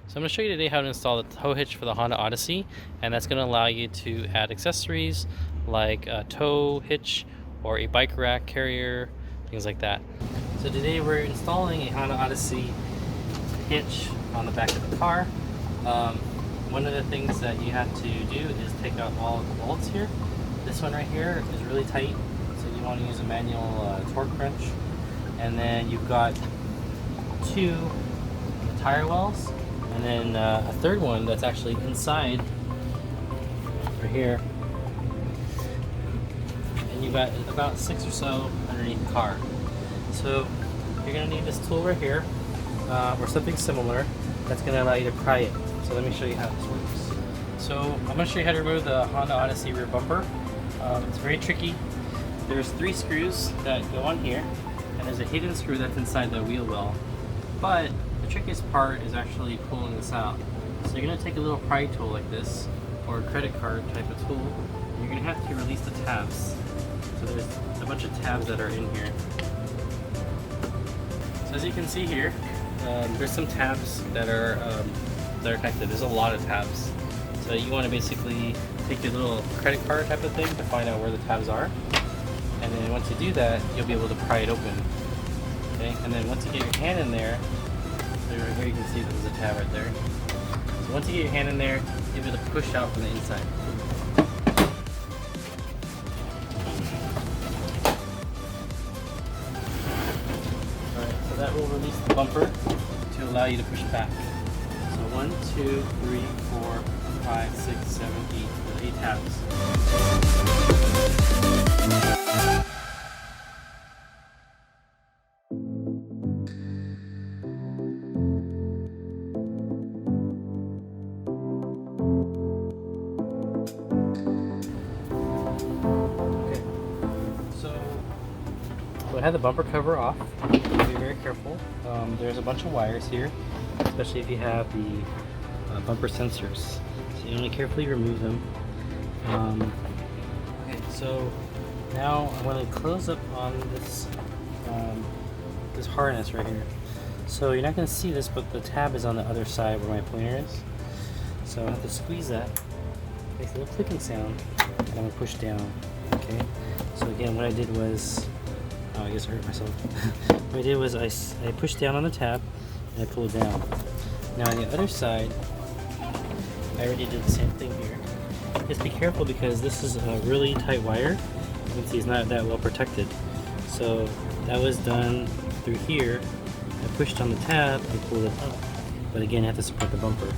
So I'm going to show you today how to install the tow hitch for the Honda Odyssey, and that's going to allow you to add accessories like a tow hitch or a bike rack carrier, things like that. So today we're installing a Honda Odyssey hitch on the back of the car. One of the things that you have to do is take out all of the bolts here. This one right here is really tight, so you want to use a manual torque wrench. And then you've got two tire wells, and then a third one that's actually inside right here, and you've got about 6 or so underneath the car. So you're going to need this tool right here or something similar that's going to allow you to pry it. So let me show you how this works. So I'm going to show you how to remove the Honda Odyssey rear bumper. It's very tricky. There's 3 screws that go on here, and there's a hidden screw that's inside the wheel well. But the trickiest part is actually pulling this out. So you're going to take a little pry tool like this, or a credit card type of tool, and you're going to have to release the tabs. So there's a bunch of tabs that are in here. So as you can see here, there's some tabs that are connected. There's a lot of tabs. So you want to basically take your little credit card type of thing to find out where the tabs are. And then once you do that, you'll be able to pry it open. Okay, and then once you get your hand in there, so right here you can see there's a tab right there. So once you get your hand in there, you'll be able to push out from the inside. Alright, so that will release the bumper to allow you to push back. So 1, 2, 3, 4, 5, 6, 7, 8. There's 8 tabs. So I had the bumper cover off. Be very careful. There's a bunch of wires here, especially if you have the bumper sensors. So you want to carefully remove them. Okay, so now I want to close up on this this harness right here. So you're not going to see this, but the tab is on the other side where my pointer is. So I have to squeeze that. Makes a little clicking sound, and I'm going to push down. Okay. So again, what I did was, I guess I hurt myself. What I did was I pushed down on the tab and I pulled down. Now on the other side, I already did the same thing here. Just be careful because this is a really tight wire. You can see it's not that well protected. So that was done through here. I pushed on the tab and pulled it up. But again, I have to support the bumper.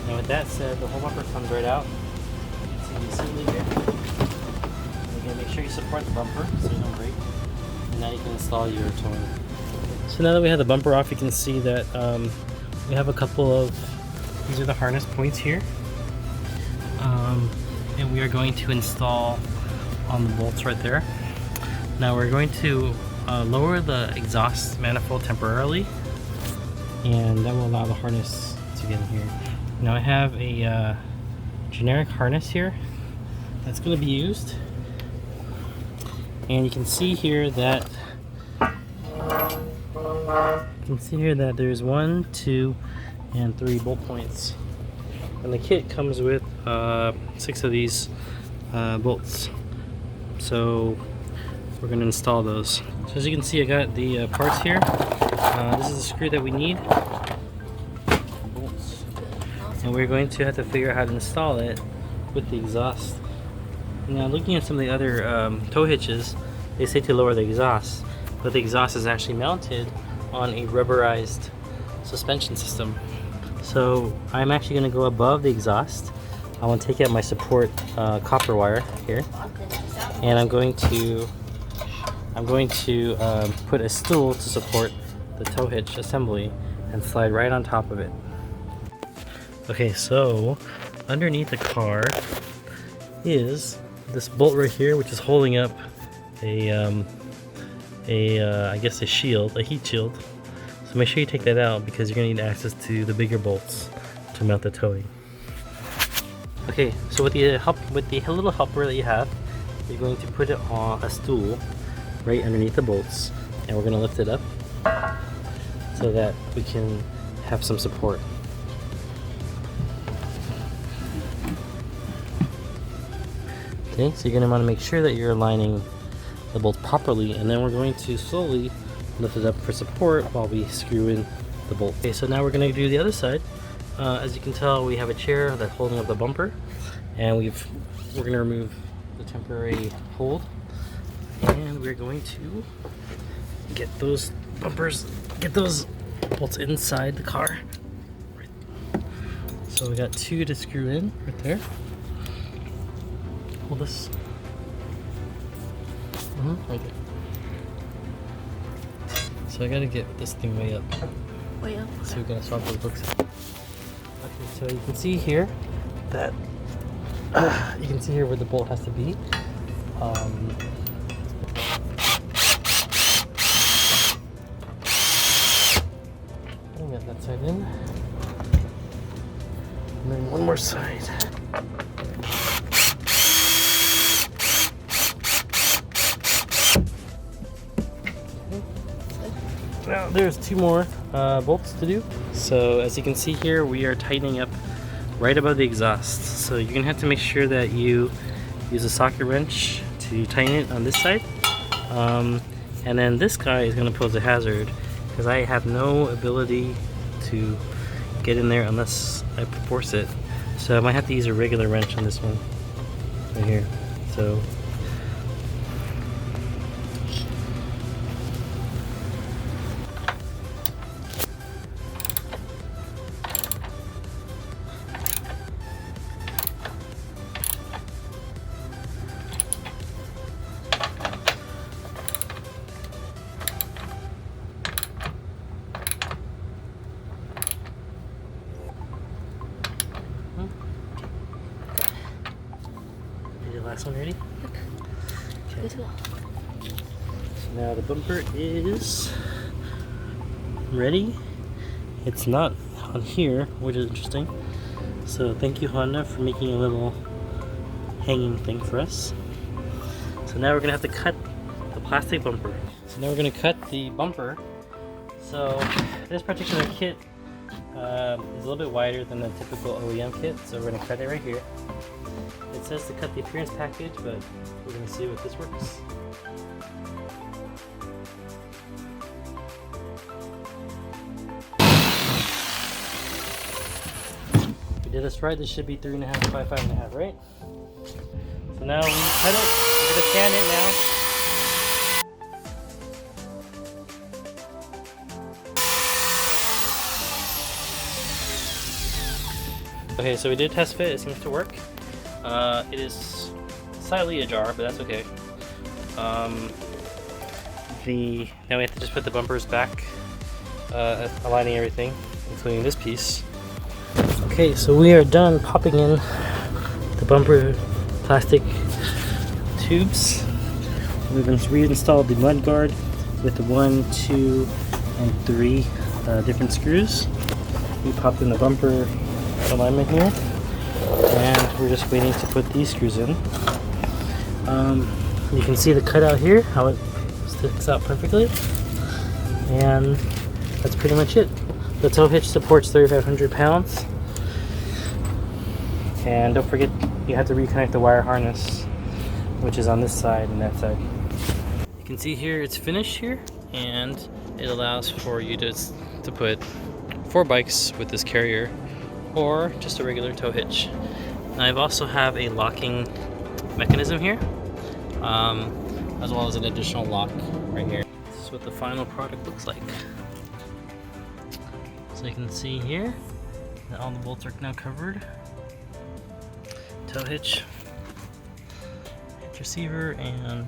Now with that said, the whole bumper comes right out. You can see the assembly here. And again, make sure you support the bumper so you don't break. And now you can install your towing. So now that we have the bumper off, you can see that we have a couple of, these are the harness points here. And we are going to install on the bolts right there. Now we're going to lower the exhaust manifold temporarily, and that will allow the harness to get in here. Now I have a generic harness here that's going to be used. And you can see here that there's 1, 2, and 3 bolt points. And the kit comes with 6 of these bolts. So we're going to install those. So as you can see, I got the parts here. This is the screw that we need. Bolts. And we're going to have to figure out how to install it with the exhaust. Now looking at some of the other tow hitches, they say to lower the exhaust, but the exhaust is actually mounted on a rubberized suspension system. So I'm actually going to go above the exhaust. I want to take out my support copper wire here, and I'm going to put a stool to support the tow hitch assembly and slide right on top of it. Okay, so underneath the car is this bolt right here, which is holding up I guess a shield, a heat shield. So make sure you take that out because you're going to need access to the bigger bolts to mount the towing. Okay, so with the little helper that you have, you're going to put it on a stool right underneath the bolts, and we're going to lift it up so that we can have some support. Okay, so you're going to want to make sure that you're aligning the bolts properly, and then we're going to slowly lift it up for support while we screw in the bolt. Okay, so now we're going to do the other side. As you can tell, we have a chair that's holding up the bumper, and we're going to remove the temporary hold, and we're going to get those bolts inside the car. So we got 2 to screw in right there. Hold this. Right there. So I gotta get this thing way up. Way up. So we're gonna swap those books. Okay, so you can see here that you can see here where the bolt has to be. Get that side in, and then one more side. Now there's 2 more bolts to do. So as you can see here, we are tightening up right above the exhaust. So you're gonna have to make sure that you use a socket wrench to tighten it on this side. And then this guy is gonna pose a hazard because I have no ability to get in there unless I force it. So I might have to use a regular wrench on this one right here. So last one ready? Okay. So now the bumper is ready. It's not on here, which is interesting. So thank you, Honda, for making a little hanging thing for us. So now we're gonna have to cut the plastic bumper. So now we're gonna cut the bumper. So this particular kit is a little bit wider than the typical OEM kit, so we're gonna cut it right here. It says to cut the appearance package, but we're going to see if this works. If we did this right, this should be 3.5 by 5.5, right? So now we cut it, we're going to sand it now. Okay, so we did test fit, it seems to work. It is slightly ajar, but that's okay. Now we have to just put the bumpers back, aligning everything, including this piece. Okay, so we are done popping in the bumper plastic tubes. We've reinstalled the mud guard with the 1, 2, and 3 different screws. We popped in the bumper alignment here, and we're just waiting to put these screws in. You can see the cutout here, how it sticks out perfectly, and that's pretty much it. The tow hitch supports 3,500 pounds, and don't forget you have to reconnect the wire harness, which is on this side and that side. You can see here it's finished here, and it allows for you to put 4 bikes with this carrier or just a regular tow hitch. And I also have a locking mechanism here, as well as an additional lock right here. This is what the final product looks like. So you can see here that all the bolts are now covered. Tow hitch, hitch receiver, and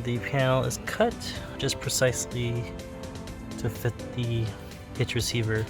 the panel is cut just precisely to fit the hitch receiver